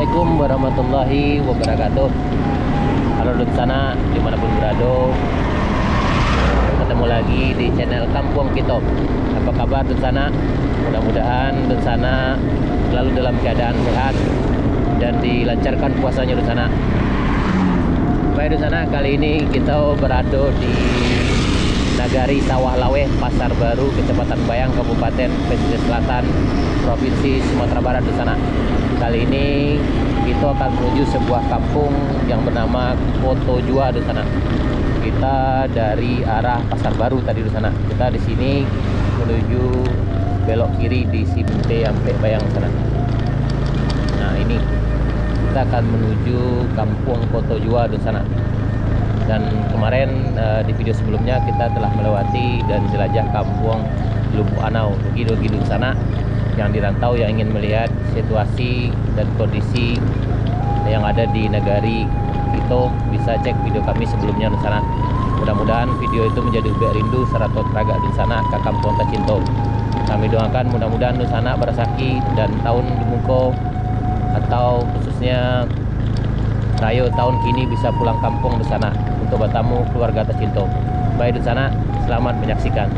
Assalamualaikum warahmatullahi wabarakatuh. Halo di sana dimanapun berada, ketemu lagi di channel Kampung Kitop. Apa kabar di sana? Mudah-mudahan di sana selalu dalam keadaan sehat dan dilancarkan puasanya di sana. Baik di sana, kali ini kita berada di Nagari Sawah Laweh, Pasar Baru, Kecamatan Bayang, Kabupaten Pesisir Selatan, Provinsi Sumatera Barat di sana. Kali ini kita akan menuju sebuah kampung yang bernama Koto Jua di sana. Kita dari arah Pasar Baru tadi di sana. Kita di sini menuju belok kiri di Simpte sampai Bayang sana. Nah, ini kita akan menuju kampung Koto Jua di sana. Dan kemarin di video sebelumnya kita telah melewati dan jelajah kampung Lumpuh Anau, Gido-Gido di sana. Yang dirantau yang ingin melihat situasi dan kondisi yang ada di Nagari itu bisa cek video kami sebelumnya di sana. Mudah-mudahan video itu menjadi ubek rindu seratot raga di sana ke kampung tercinta. Kami doakan mudah-mudahan di sana berasaki dan tahun dimungko atau khususnya Rayo tahun kini bisa pulang kampung di sana untuk bertemu keluarga tercinta. Baik di sana, selamat menyaksikan.